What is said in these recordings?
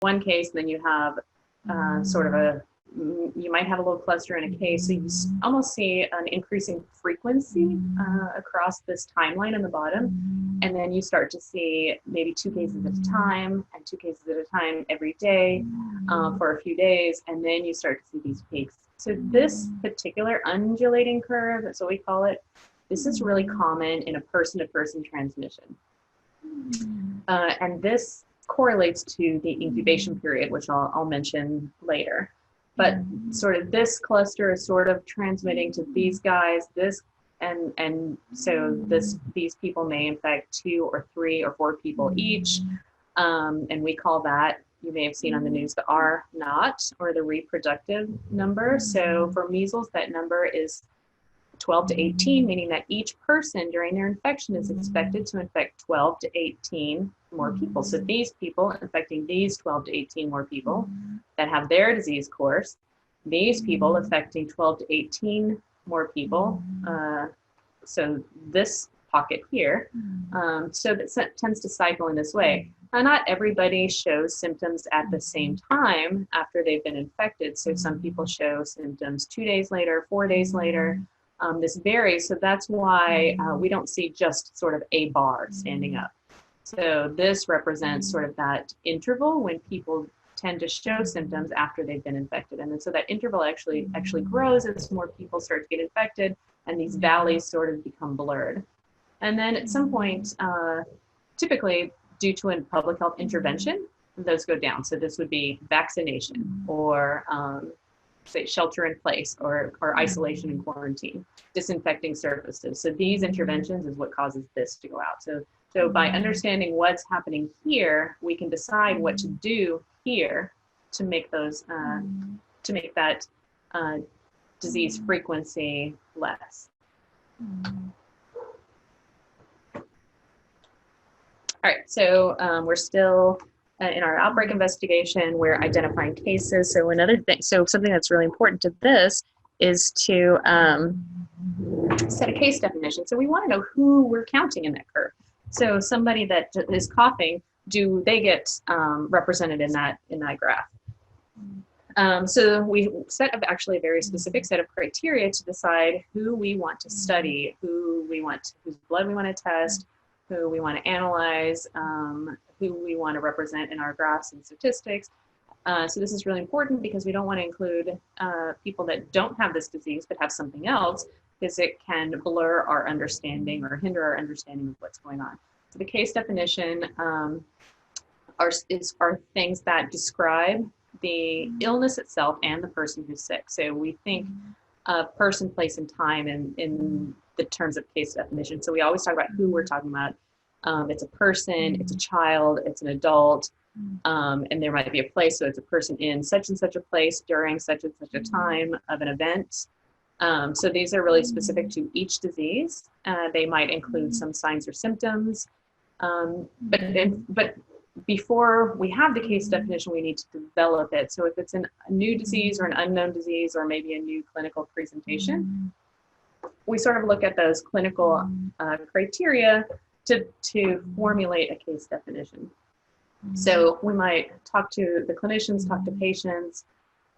one case, and then you have sort of you might have a little cluster in a case. So you almost see an increasing frequency across this timeline on the bottom. And then you start to see maybe 2 cases at a time and 2 cases at a time every day for a few days. And then you start to see these peaks. So this particular undulating curve, that's what we call it, this is really common in a person-to-person transmission. And this correlates to the incubation period, which I'll mention later. But sort of this cluster is sort of transmitting to these guys, and so these people may infect 2 or 3 or 4 people each. And we call that, you may have seen on the news, the R naught, or the reproductive number. So for measles, that number is 12 to 18, meaning that each person during their infection is expected to infect 12 to 18 more people. So these people infecting these 12 to 18 more people that have their disease course, these people affecting 12 to 18 more people. So this pocket here, so that tends to cycle in this way. Now, not everybody shows symptoms at the same time after they've been infected. So some people show symptoms 2 days later, 4 days later. This varies, so that's why we don't see just sort of a bar standing up. So this represents sort of that interval when people tend to show symptoms after they've been infected. And then so that interval actually grows as more people start to get infected, and these valleys sort of become blurred. And then at some point, typically due to a public health intervention, those go down. So this would be vaccination, or say shelter in place, or isolation and quarantine, disinfecting surfaces. So these interventions is what causes this to go out. So by understanding what's happening here, we can decide what to do here to make those to make that disease frequency less. All right, so we're still in our outbreak investigation. We're identifying cases. So another thing, so something that's really important to this is to set a case definition. So we want to know who we're counting in that curve. So somebody that is coughing, do they get represented in that graph? So we set up actually a very specific set of criteria to decide who we want to study, whose blood we want to test, who we want to analyze, who we want to represent in our graphs and statistics. So this is really important because we don't want to include people that don't have this disease but have something else, because it can blur our understanding or hinder our understanding of what's going on. So the case definition are things that describe the illness itself and the person who's sick. So we think of person, place, and time in the terms of case definition. So we always talk about who we're talking about. It's a person, it's a child, it's an adult, and there might be a place. So it's a person in such and such a place during such and such a time of an event. So these are really specific to each disease. They might include some signs or symptoms, but before we have the case definition, we need to develop it. So if it's a new disease or an unknown disease, or maybe a new clinical presentation, we sort of look at those clinical criteria to formulate a case definition. So we might talk to the clinicians, talk to patients,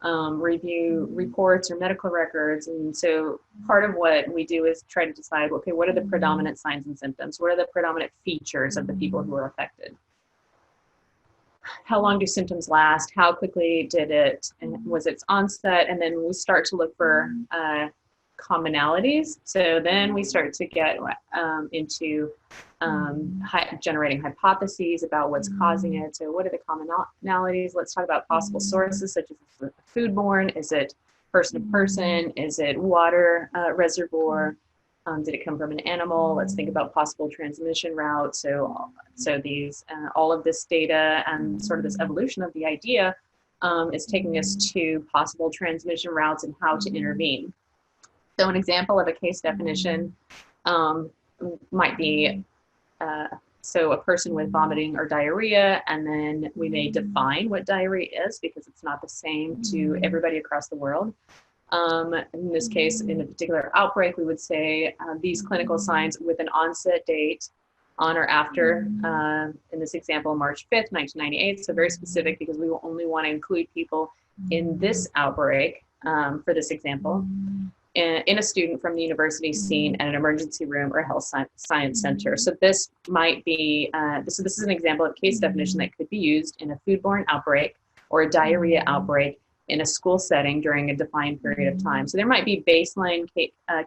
review reports or medical records. And so part of what we do is try to decide, okay, what are the predominant signs and symptoms? What are the predominant features of the people who are affected? How long do symptoms last? How quickly did it, and was its onset? And then we start to look for commonalities. So then we start to get into generating hypotheses about what's causing it. So what are the commonalities? Let's talk about possible sources, such as foodborne. Is it person to person? Is it water reservoir? Did it come from an animal? Let's think about possible transmission routes. So these, all of this data and sort of this evolution of the idea is taking us to possible transmission routes and how to intervene. So an example of a case definition might be, so a person with vomiting or diarrhea, and then we may define what diarrhea is because it's not the same to everybody across the world. In this case, in a particular outbreak, we would say these clinical signs with an onset date on or after, in this example, March 5th, 1998. So very specific because we will only want to include people in this outbreak for this example, in a student from the university scene at an emergency room or health science center. So this might be, this is an example of case definition that could be used in a foodborne outbreak or a diarrhea outbreak in a school setting during a defined period of time. So there might be baseline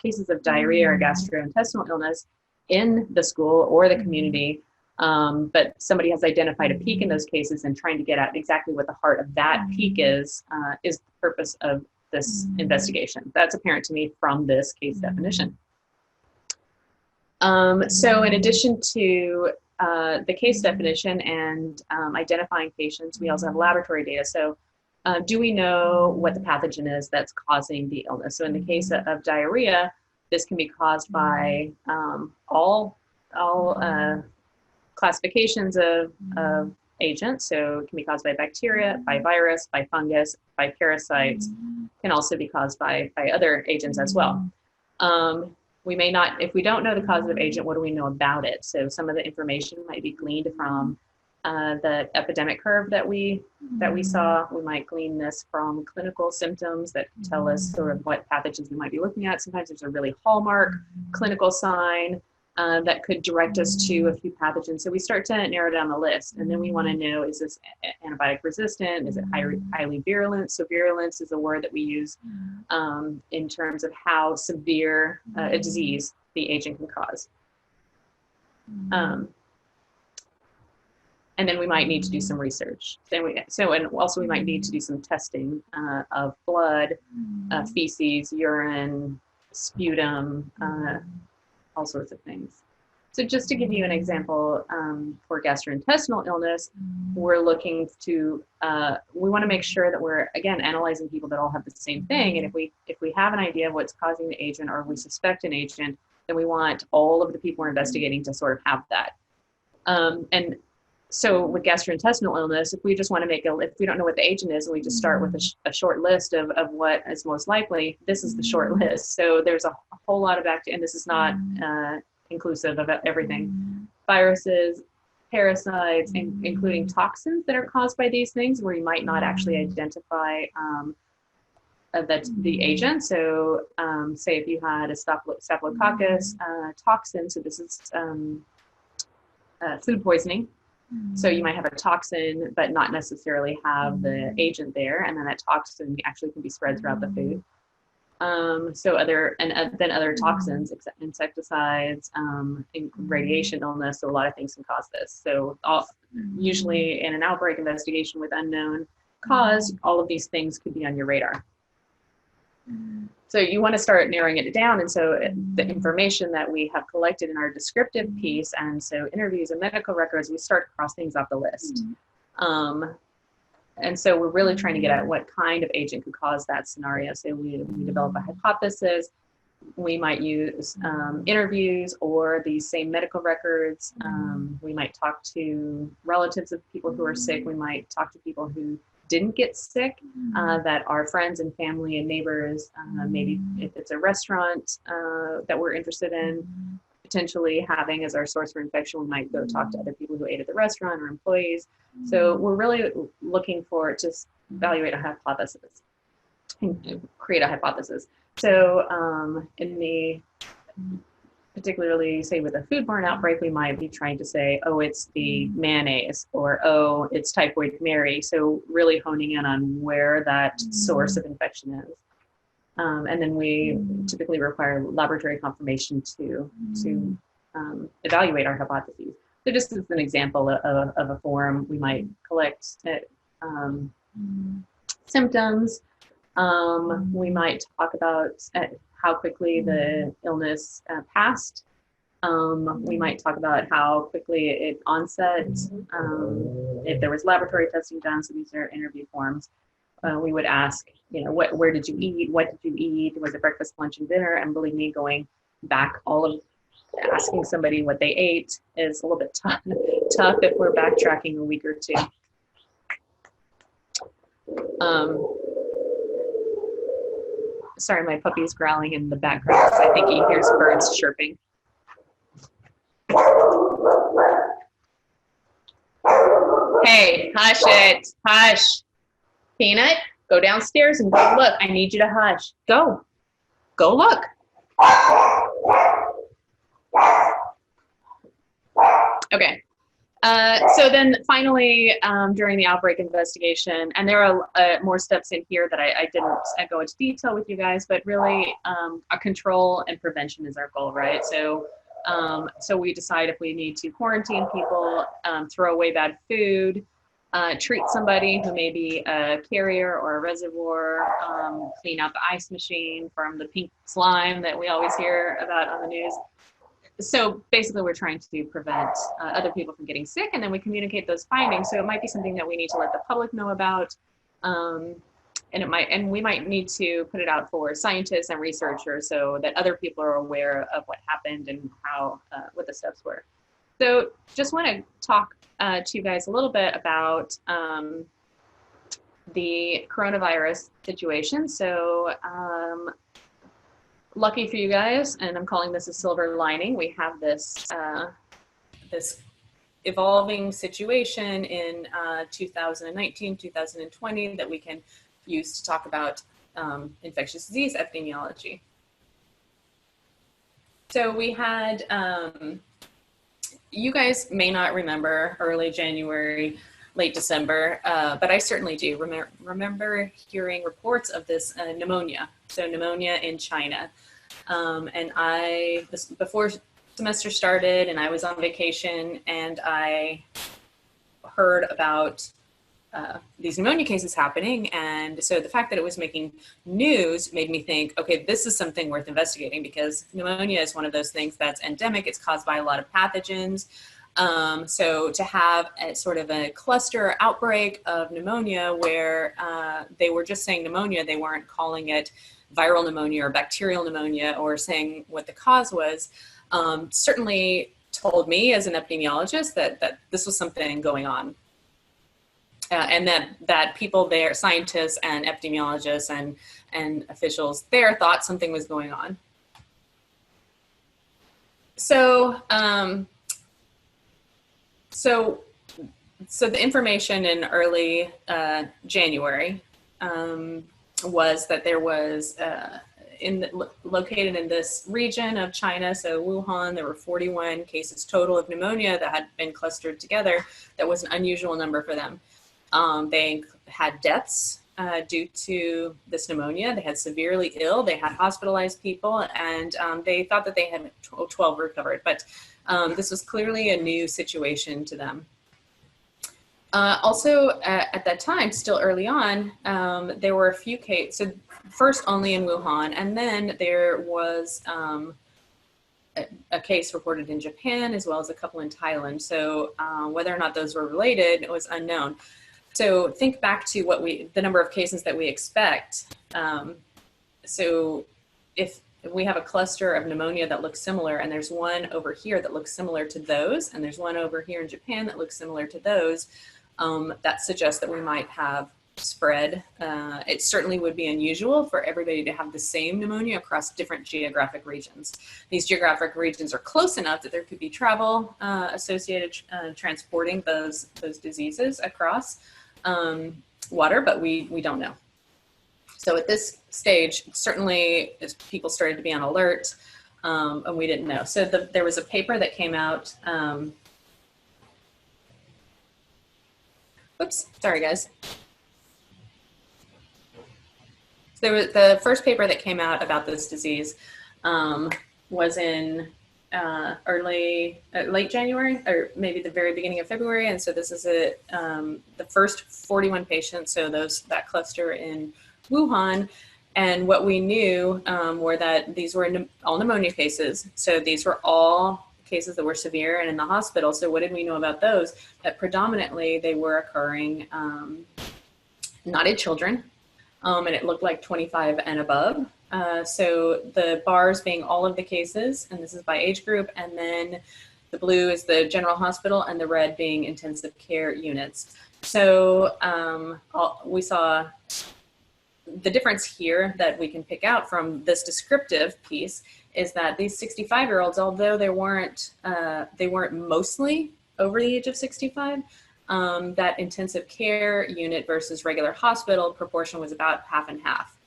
cases of diarrhea or gastrointestinal illness in the school or the community, but somebody has identified a peak in those cases, and trying to get at exactly what the heart of that peak is the purpose of this investigation. That's apparent to me from this case definition. So in addition to the case definition and identifying patients, we also have laboratory data. So do we know what the pathogen is that's causing the illness? So in the case of diarrhea, this can be caused by all classifications of agents. So it can be caused by bacteria, by virus, by fungus, by parasites, can also be caused by other agents as well. We may not, if we don't know the causative agent, what do we know about it? So some of the information might be gleaned from the epidemic curve that we saw. We might glean this from clinical symptoms that tell us sort of what pathogens we might be looking at. Sometimes there's a really hallmark clinical sign that could direct us to a few pathogens. So we start to narrow down the list, and then we want to know, is this antibiotic resistant? Is it highly virulent? So virulence is a word that we use in terms of how severe a disease the agent can cause. And then we might need to do some research. And also we might need to do some testing of blood, feces, urine, sputum, all sorts of things. So just to give you an example, for gastrointestinal illness, we're looking to, we want to make sure that we're, again, analyzing people that all have the same thing. And if we have an idea of what's causing the agent, or we suspect an agent, then we want all of the people we're investigating to sort of have that. And so with gastrointestinal illness, if we just want to if we don't know what the agent is, and we just start with a short list of what is most likely, this is the short list. So there's a whole lot of bacteria, and this is not inclusive of everything. Viruses, parasites, including toxins that are caused by these things, where you might not actually identify the agent. So say if you had a staphylococcus toxin, so this is food poisoning. So you might have a toxin, but not necessarily have the agent there, and then that toxin actually can be spread throughout the food. Then other toxins, insecticides, radiation illness. So a lot of things can cause this. So usually in an outbreak investigation with unknown cause, all of these things could be on your radar. So you want to start narrowing it down. And so the information that we have collected in our descriptive piece, and so interviews and medical records, we start to cross things off the list. And so we're really trying to get at what kind of agent could cause that scenario. So we develop a hypothesis. We might use interviews or these same medical records. We might talk to relatives of people who are sick. We might talk to people who didn't get sick, that are friends and family and neighbors. Maybe if it's a restaurant that we're interested in potentially having as our source for infection, we might go talk to other people who ate at the restaurant or employees. So we're really looking for to evaluate a hypothesis and create a hypothesis. So in the particularly say with a foodborne outbreak, we might be trying to say, oh, it's the mayonnaise, or oh, it's typhoid Mary. So really honing in on where that source of infection is. And then we typically require laboratory confirmation to evaluate our hypotheses. So just as an example of a form, we might collect symptoms. We might talk about how quickly the illness passed. We might talk about how quickly it onset, if there was laboratory testing done. So these are interview forms. We would ask, where did you eat? What did you eat? Was it breakfast, lunch, and dinner? And believe me, going back asking somebody what they ate is a little bit tough if we're backtracking a week or two. Sorry, my puppy's growling in the background. I think he hears birds chirping. Hey, hush it. Hush. Peanut, go downstairs and go look. I need you to hush. Go. Go look. Okay. So then finally, during the outbreak investigation, and there are more steps in here that I didn't go into detail with you guys, but really a control and prevention is our goal, right? So, so we decide if we need to quarantine people, throw away bad food, treat somebody who may be a carrier or a reservoir, clean out the ice machine from the pink slime that we always hear about on the news. So basically we're trying to prevent other people from getting sick, and then we communicate those findings. So it might be something that we need to let the public know about, and we might need to put it out for scientists and researchers so that other people are aware of what happened and how what the steps were. So just want to talk to you guys a little bit about the coronavirus situation. So lucky for you guys, and I'm calling this a silver lining, we have this this evolving situation in 2019, 2020 that we can use to talk about infectious disease epidemiology. So we had, you guys may not remember early January, late December, but I certainly do remember hearing reports of this pneumonia. So pneumonia in China. And before semester started and I was on vacation, and I heard about these pneumonia cases happening. And so the fact that it was making news made me think, okay, this is something worth investigating, because pneumonia is one of those things that's endemic. It's caused by a lot of pathogens. So to have a sort of a cluster outbreak of pneumonia where they were just saying pneumonia, they weren't calling it viral pneumonia or bacterial pneumonia or saying what the cause was, certainly told me as an epidemiologist that this was something going on. And that people there, scientists and epidemiologists and officials there, thought something was going on. So, so the information in early January was that there was located in this region of China, so Wuhan, there were 41 cases total of pneumonia that had been clustered together. That was an unusual number for them. They had deaths due to this pneumonia. They had severely ill. They had hospitalized people, and they thought that they had 12 recovered. But this was clearly a new situation to them. Also, at that time, still early on, there were a few cases, so first only in Wuhan, and then there was a case reported in Japan, as well as a couple in Thailand. So whether or not those were related was unknown. So think back to the number of cases that we expect. So if we have a cluster of pneumonia that looks similar, and there's one over here that looks similar to those, and there's one over here in Japan that looks similar to those, that suggests that we might have spread. It certainly would be unusual for everybody to have the same pneumonia across different geographic regions. These geographic regions are close enough that there could be travel associated transporting those diseases across water, but we don't know. So at this stage, certainly people started to be on alert, and we didn't know. So there was a paper that came out. Oops, sorry guys. So the first paper that came out about this disease was in late January, or maybe the very beginning of February. And so this is the first 41 patients, so that cluster in Wuhan. And what we knew were that these were all pneumonia cases. So these were all cases that were severe and in the hospital. So what did we know about those? That predominantly they were occurring not in children, and it looked like 25 and above. So the bars being all of the cases, and this is by age group, and then the blue is the general hospital, and the red being intensive care units. So we saw the difference here that we can pick out from this descriptive piece is that these 65-year-olds, although they weren't mostly over the age of 65, that intensive care unit versus regular hospital proportion was about half and half.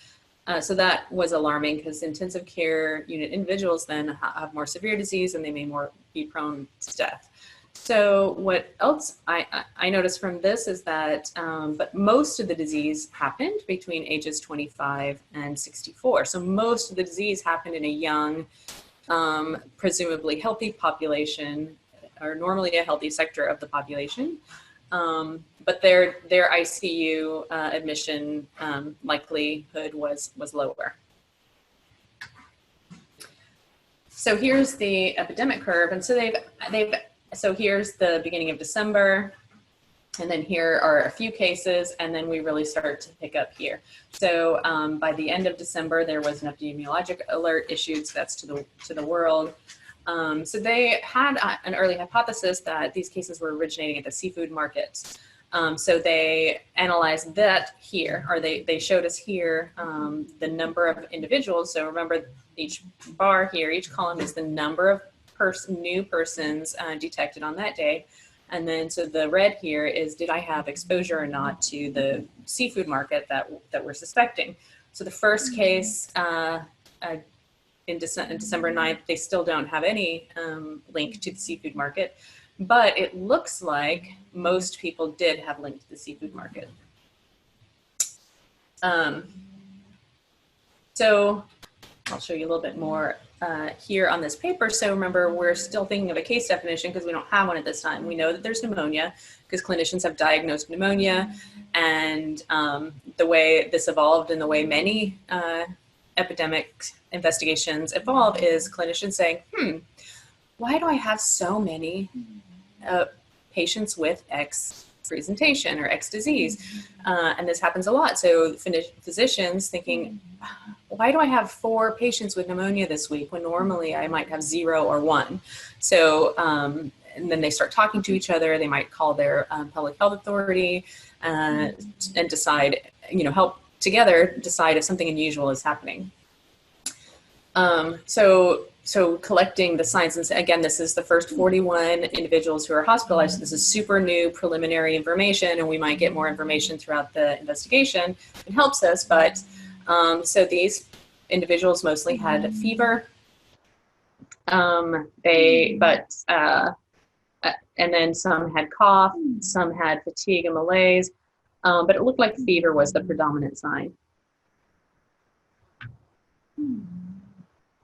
So that was alarming because intensive care unit individuals then have more severe disease and they may be prone to death. So what else I noticed from this is that, but most of the disease happened between ages 25 and 64. So most of the disease happened in a young, presumably healthy population, or normally a healthy sector of the population. But their ICU admission likelihood was lower. So here's the epidemic curve, and so so here's the beginning of December, and then here are a few cases, and then we really start to pick up here. So by the end of December, there was an epidemiologic alert issued, so that's to the world. So they had an early hypothesis that these cases were originating at the seafood markets. So they analyzed that here, or they showed us here the number of individuals. So remember, each bar here, each column is the number of new persons detected on that day. And then, so the red here is, did I have exposure or not to the seafood market that we're suspecting? So the first case, in December 9th, they still don't have any link to the seafood market, but it looks like most people did have link to the seafood market. So I'll show you a little bit more here on this paper. So remember, we're still thinking of a case definition because we don't have one at this time. We know that there's pneumonia because clinicians have diagnosed pneumonia, and the way this evolved and the way many epidemic investigations evolve is clinicians saying, why do I have so many patients with X presentation or X disease? And this happens a lot. So physicians thinking, why do I have 4 patients with pneumonia this week when normally I might have 0 or 1? So, and then they start talking to each other. They might call their public health authority and decide, help together decide if something unusual is happening. So collecting the signs, and again, this is the first 41 individuals who are hospitalized. So this is super new preliminary information, and we might get more information throughout the investigation. It helps us, but so these individuals mostly had fever. And then some had cough, some had fatigue and malaise, but it looked like fever was the predominant sign.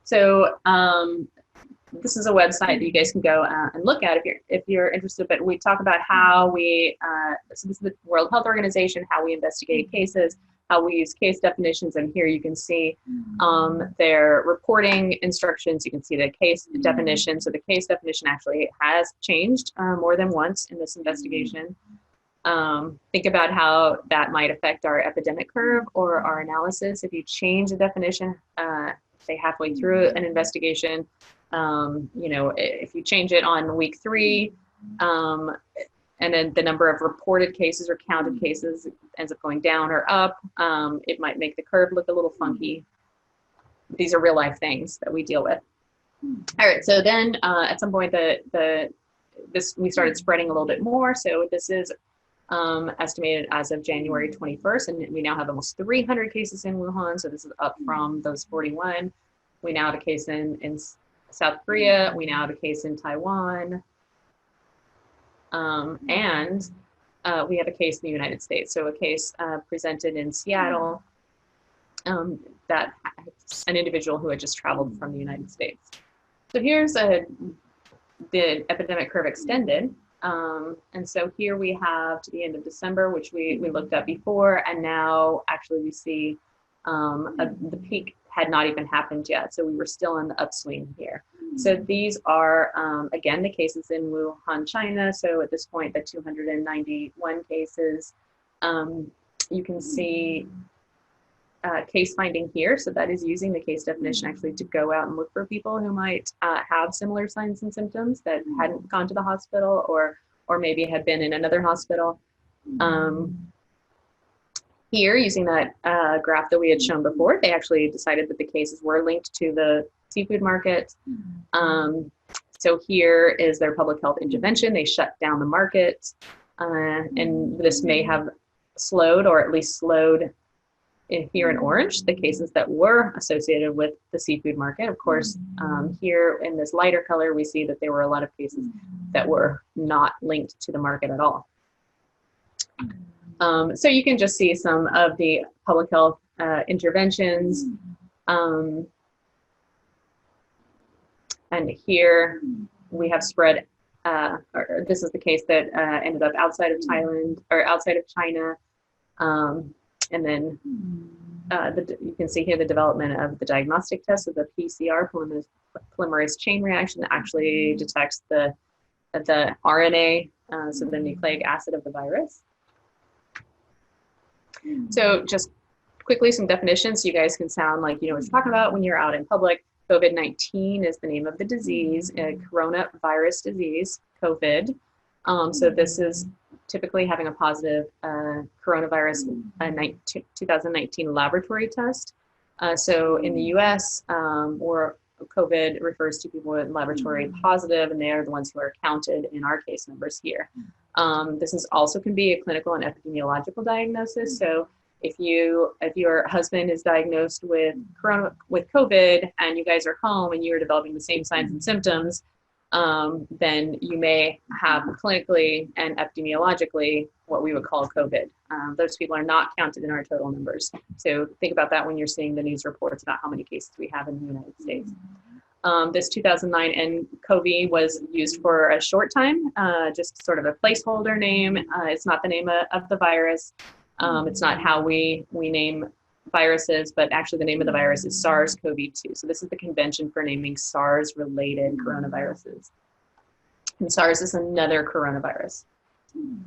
So this is a website that you guys can go and look at if you're interested. But we talk about how we, so this is the World Health Organization, how we investigate cases, how we use case definitions. And here you can see their reporting instructions. You can see the case definition. So the case definition actually has changed more than once in this investigation. Think about how that might affect our epidemic curve or our analysis. If you change the definition, say halfway through an investigation, if you change it on week 3, and then the number of reported cases or counted cases ends up going down or up, it might make the curve look a little funky. These are real life things that we deal with. All right, so then at some point we started spreading a little bit more. So this is estimated as of January 21st, and we now have almost 300 cases in Wuhan. So this is up from those 41. We now have a case in South Korea. We now have a case in Taiwan. And we have a case in the United States. So a case presented in Seattle that an individual who had just traveled from the United States. So here's the epidemic curve extended. And so here we have to the end of December, which we looked at before, and now actually we see the peak had not even happened yet. So we were still in the upswing here. So these are, again, the cases in Wuhan, China. So at this point, the 291 cases, you can see case finding here. So that is using the case definition actually to go out and look for people who might have similar signs and symptoms that hadn't gone to the hospital or maybe had been in another hospital. Here, using that graph that we had shown before, they actually decided that the cases were linked to the seafood market. So here is their public health intervention. They shut down the market. And this may have slowed, or at least slowed here in orange, the cases that were associated with the seafood market. Of course, here in this lighter color, we see that there were a lot of cases that were not linked to the market at all. So you can just see some of the public health interventions. And here we have spread, or this is the case that ended up outside of Thailand, or outside of China. And then you can see here the development of the diagnostic test of the PCR, polymerase chain reaction, that actually detects the RNA, so the nucleic acid of the virus. So just quickly, some definitions so you guys can sound like you know what you're talking about when you're out in public. COVID-19 is the name of the disease, a coronavirus disease, COVID. So this is typically having a positive coronavirus 2019 laboratory test. So in the US, or COVID refers to people with laboratory positive, and they are the ones who are counted in our case numbers here. This is also can be a clinical and epidemiological diagnosis. So if your husband is diagnosed with COVID and you guys are home and you're developing the same signs and symptoms, then you may have clinically and epidemiologically what we would call COVID. Those people are not counted in our total numbers. So think about that when you're seeing the news reports about how many cases we have in the United States. This 2009 nCoV was used for a short time, just sort of a placeholder name. It's not the name of the virus. It's not how we name viruses, but actually the name of the virus is SARS-CoV-2. So this is the convention for naming SARS-related coronaviruses. And SARS is another coronavirus.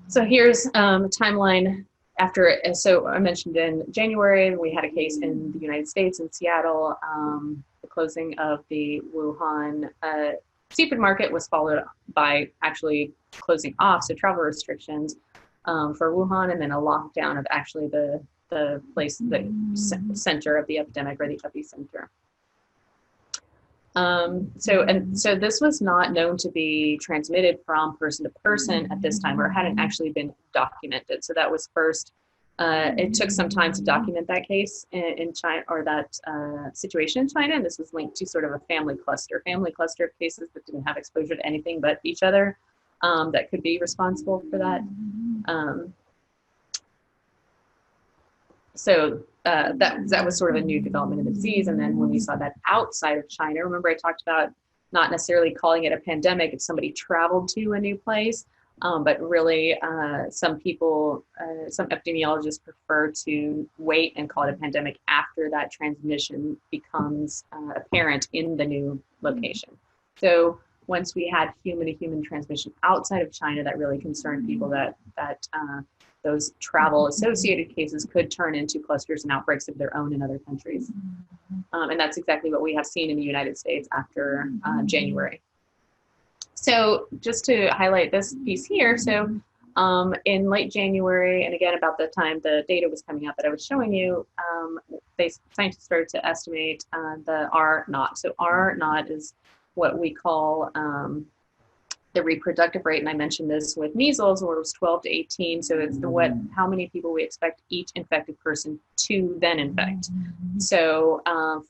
So here's a timeline after, so I mentioned in January, we had a case in the United States, in Seattle. The closing of the Wuhan seafood market was followed by actually closing off, so travel restrictions for Wuhan, and then a lockdown of actually the place, the center of the epidemic, or the epicenter. So this was not known to be transmitted from person to person at this time, or hadn't actually been documented. So that was first, it took some time to document that case in China, or that situation in China, and this was linked to sort of a family cluster of cases that didn't have exposure to anything but each other, that could be responsible for that. So that was sort of a new development of the disease. And then when we saw that outside of China, remember I talked about not necessarily calling it a pandemic if somebody traveled to a new place, but really some people, some epidemiologists prefer to wait and call it a pandemic after that transmission becomes apparent in the new location. So once we had human-to-human transmission outside of China, that really concerned people that those travel-associated cases could turn into clusters and outbreaks of their own in other countries. And that's exactly what we have seen in the United States after January. So just to highlight this piece here, so in late January, and again about the time the data was coming out that I was showing you, scientists started to estimate the R0. So R0 is what we call the reproductive rate, and I mentioned this with measles, where it was 12 to 18. So it's how many people we expect each infected person to then infect. So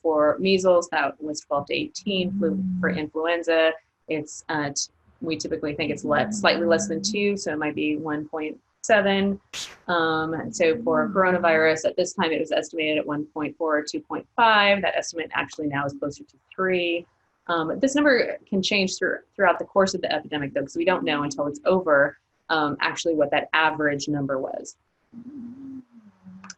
for measles, that was 12 to 18. For influenza, it's we typically think it's slightly less than 2, so it might be 1.7. So for coronavirus, at this time it was estimated at 1.4 or 2.5. That estimate actually now is closer to 3. This number can change throughout the course of the epidemic, though, because we don't know until it's over actually what that average number was.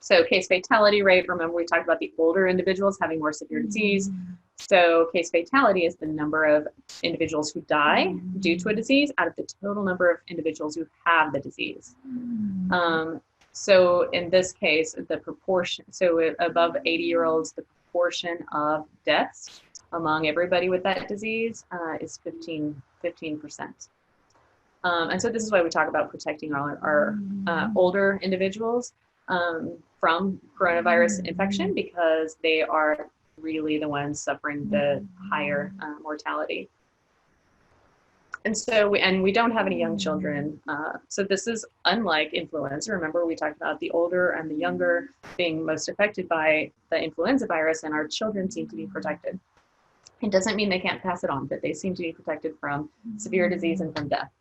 So case fatality rate, remember we talked about the older individuals having more severe disease. So case fatality is the number of individuals who die due to a disease out of the total number of individuals who have the disease. So in this case, the proportion, so above 80-year-olds, the proportion of deaths among everybody with that disease is 15%. And so this is why we talk about protecting our older individuals from coronavirus infection, because they are really the ones suffering the higher mortality. And so, we don't have any young children. So this is unlike influenza. Remember, we talked about the older and the younger being most affected by the influenza virus, and our children seem to be protected. It doesn't mean they can't pass it on, but they seem to be protected from severe disease and from death.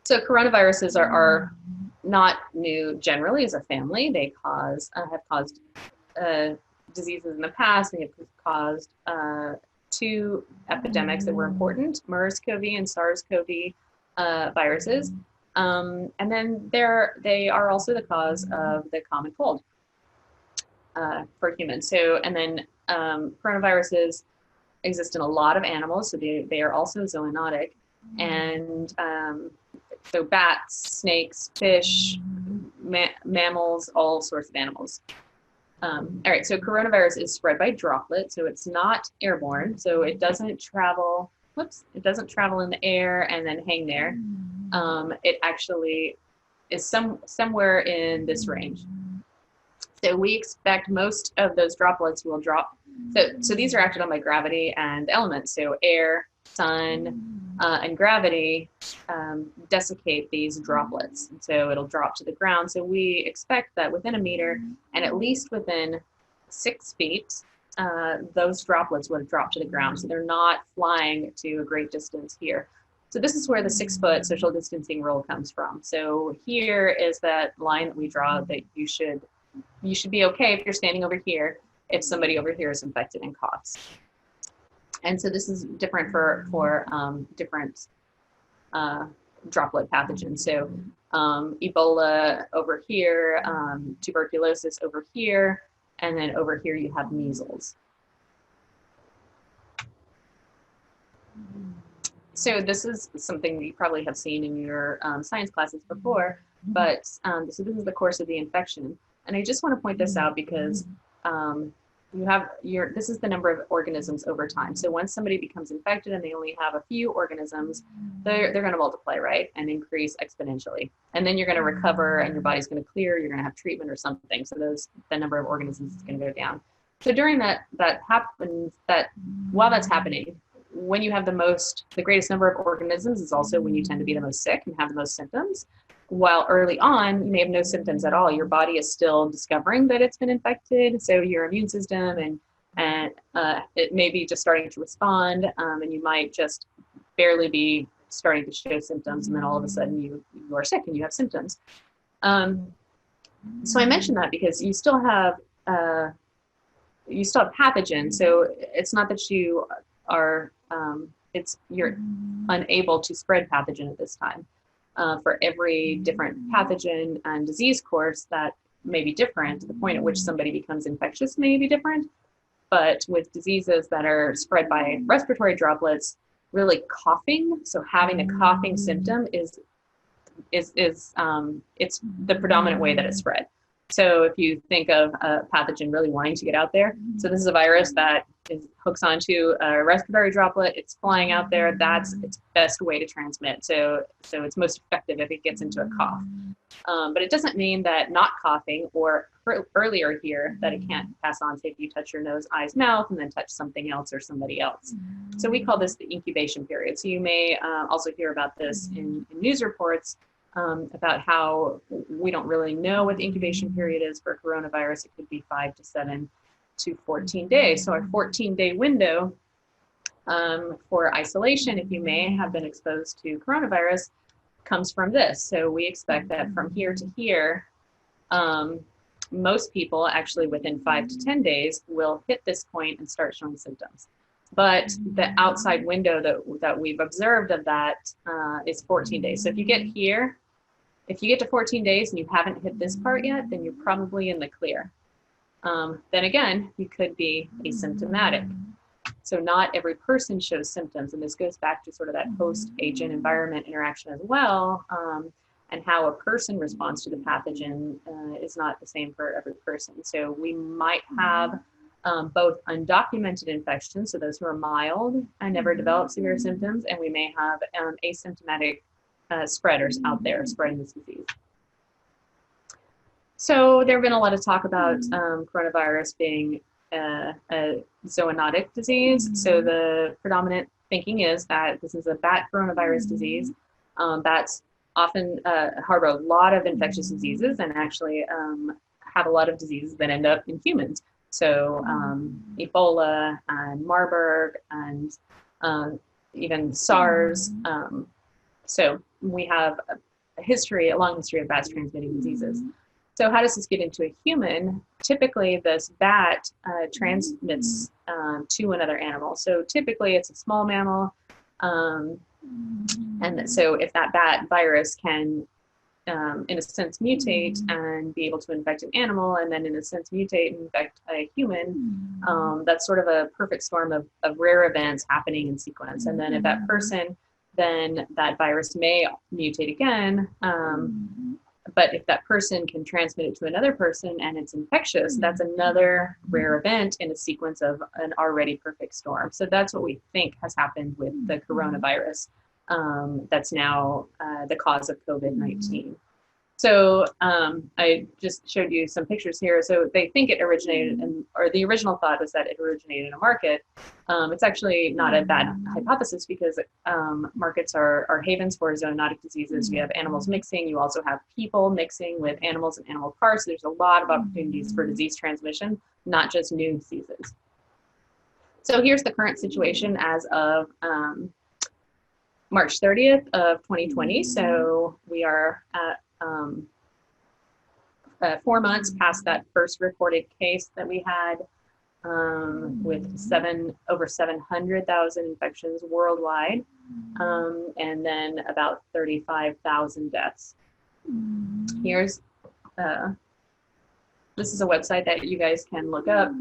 So coronaviruses are not new generally as a family. They have caused diseases in the past. They have caused two epidemics that were important, MERS-CoV and SARS-CoV viruses. And then they are also the cause of the common cold for humans. So, and then coronaviruses exist in a lot of animals, so they are also zoonotic. And so bats, snakes, fish, mammals, all sorts of animals. All right, so coronavirus is spread by droplets, so it's not airborne, so it doesn't travel, it doesn't travel in the air and then hang there. It actually is somewhere in this range. So we expect most of those droplets will drop. So these are acted on by gravity and elements, so air, sun, and gravity desiccate these droplets. And so it'll drop to the ground. So we expect that within a meter and at least within 6 feet, those droplets would drop to the ground. So they're not flying to a great distance here. So this is where the 6-foot social distancing rule comes from. So here is that line that we draw that you should be okay if you're standing over here if somebody over here is infected and coughs. And so this is different for different droplet pathogens. So Ebola over here, tuberculosis over here, and then over here you have measles. So this is something that you probably have seen in your science classes before, but so this is the course of the infection. And I just want to point this out because this is the number of organisms over time. So once somebody becomes infected and they only have a few organisms, they're going to multiply, right, and increase exponentially. And then you're going to recover and your body's going to clear, you're going to have treatment or something. So the number of organisms is going to go down. So during while that's happening, when you have the greatest number of organisms is also when you tend to be the most sick and have the most symptoms. While early on, you may have no symptoms at all. Your body is still discovering that it's been infected. So your immune system and it may be just starting to respond, and you might just barely be starting to show symptoms, and then all of a sudden you are sick and you have symptoms. So I mentioned that because you still have pathogens. So it's not that you are you're unable to spread pathogen at this time. For every different pathogen and disease course that may be different, the point at which somebody becomes infectious may be different. But with diseases that are spread by respiratory droplets, really coughing, so having a coughing symptom is it's the predominant way that it's spread. So if you think of a pathogen really wanting to get out there, so this is a virus that hooks onto a respiratory droplet, it's flying out there, that's its best way to transmit. So it's most effective if it gets into a cough. But it doesn't mean that not coughing or earlier here that it can't pass on, say if you touch your nose, eyes, mouth, and then touch something else or somebody else. So we call this the incubation period. So you may also hear about this in news reports, about how we don't really know what the incubation period is for coronavirus. It could be 5 to 7 to 14 days. So our 14-day window for isolation, if you may have been exposed to coronavirus, comes from this. So we expect that from here to here, most people actually within 5 to 10 days will hit this point and start showing symptoms. But the outside window that we've observed of that is 14 days. So if you get to 14 days and you haven't hit this part yet, then you're probably in the clear. Then again, you could be asymptomatic. So not every person shows symptoms, and this goes back to sort of that host-agent environment interaction as well, and how a person responds to the pathogen is not the same for every person. So we might have both undocumented infections, so those who are mild and never develop severe symptoms, and we may have asymptomatic spreaders out there spreading this disease. So there have been a lot of talk about coronavirus being a zoonotic disease. So the predominant thinking is that this is a bat coronavirus disease. Bats often harbor a lot of infectious diseases and actually have a lot of diseases that end up in humans. So Ebola and Marburg and even SARS. So we have a long history of bats transmitting diseases. So how does this get into a human? Typically, this bat transmits to another animal. So typically, it's a small mammal. And so if that bat virus can, in a sense, mutate and be able to infect an animal, and then in a sense mutate and infect a human, that's sort of a perfect storm of rare events happening in sequence. And then if that person, then that virus may mutate again. But if that person can transmit it to another person and it's infectious, that's another rare event in a sequence of an already perfect storm. So that's what we think has happened with the coronavirus. That's now the cause of COVID-19. So I just showed you some pictures here. So they think it originated or the original thought was that it originated in a market. It's actually not a bad hypothesis because markets are havens for zoonotic diseases. You have animals mixing. You also have people mixing with animals and animal parts. There's a lot of opportunities for disease transmission, not just new diseases. So here's the current situation as of March 30th of 2020. So we are at 4 months past that first reported case that we had with over 700,000 infections worldwide, and then about 35,000 deaths. Here's this is a website that you guys can look up.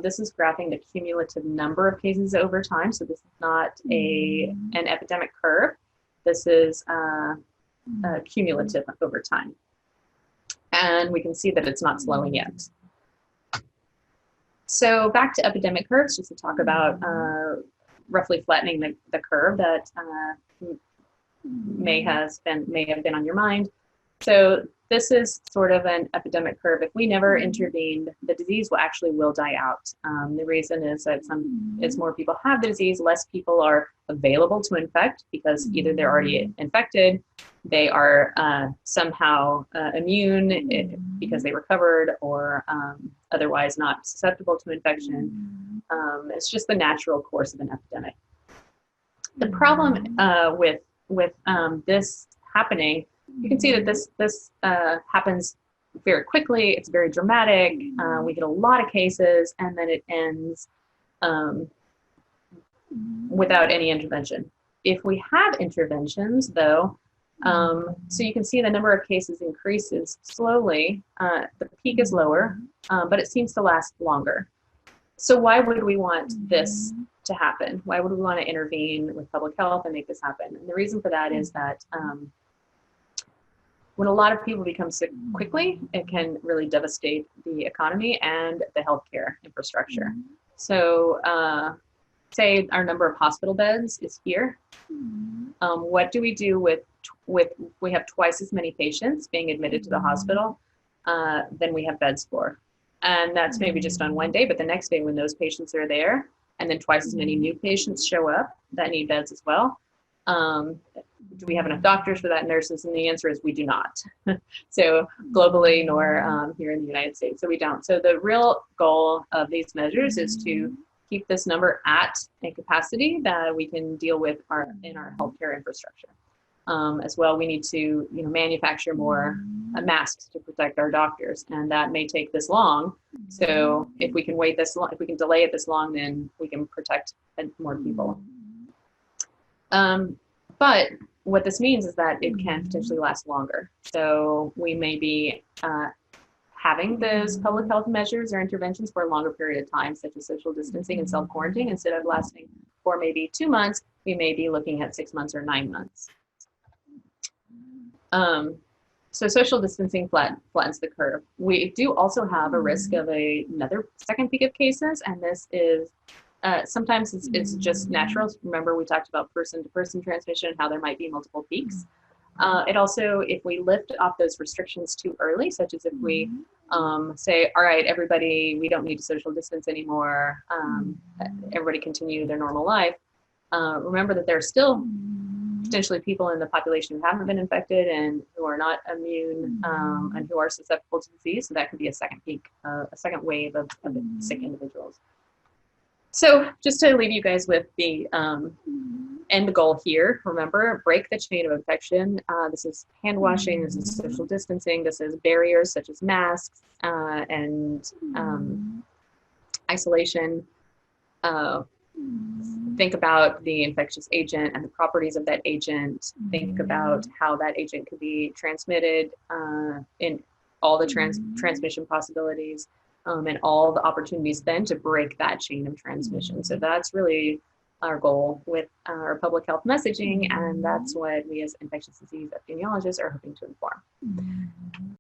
This is graphing the cumulative number of cases over time. So this is not an epidemic curve. This is cumulative over time. And we can see that it's not slowing yet. So back to epidemic curves, just to talk about roughly flattening the curve that may have been on your mind. So this is sort of an epidemic curve. If we never intervened, the disease will die out. The reason is that as more people have the disease, less people are available to infect because either they're already infected, they are somehow immune because they recovered, or otherwise not susceptible to infection. It's just the natural course of an epidemic. The problem with this happening, you can see that this happens very quickly. It's very dramatic. We get a lot of cases, and then it ends without any intervention. If we have interventions, though, so you can see the number of cases increases slowly. The peak is lower, but it seems to last longer. So why would we want this to happen? Why would we want to intervene with public health and make this happen? And the reason for that is that when a lot of people become sick quickly, it can really devastate the economy and the healthcare infrastructure. So say our number of hospital beds is here. What do we do with we have twice as many patients being admitted to the hospital than we have beds for? And that's maybe just on one day, but the next day when those patients are there, and then twice as many new patients show up that need beds as well. Do we have enough doctors for that, nurses? And the answer is we do not. So globally, nor here in the United States. So we don't. So the real goal of these measures is to keep this number at a capacity that we can deal with in our healthcare infrastructure. As well, we need to manufacture more masks to protect our doctors, and that may take this long. So if we can wait this long, if we can delay it this long, then we can protect more people. But what this means is that it can potentially last longer. So we may be having those public health measures or interventions for a longer period of time, such as social distancing and self-quarantine. Instead of lasting for maybe 2 months, we may be looking at 6 months or 9 months. So social distancing flattens the curve. We do also have a risk of another second peak of cases, and this is sometimes it's just natural. Remember, we talked about person-to-person transmission, how there might be multiple peaks. It also, if we lift off those restrictions too early, such as if we say, all right, everybody, we don't need to social distance anymore, everybody continue their normal life, Remember that there are still potentially people in the population who haven't been infected and who are not immune and who are susceptible to disease. So that could be a second peak, a second wave of sick individuals. So just to leave you guys with the end goal here, remember, break the chain of infection. This is hand washing, this is social distancing, this is barriers such as masks and isolation. Think about the infectious agent and the properties of that agent. Think about how that agent could be transmitted in all the transmission possibilities and all the opportunities then to break that chain of transmission. So that's really our goal with our public health messaging, and that's what we as infectious disease epidemiologists are hoping to inform.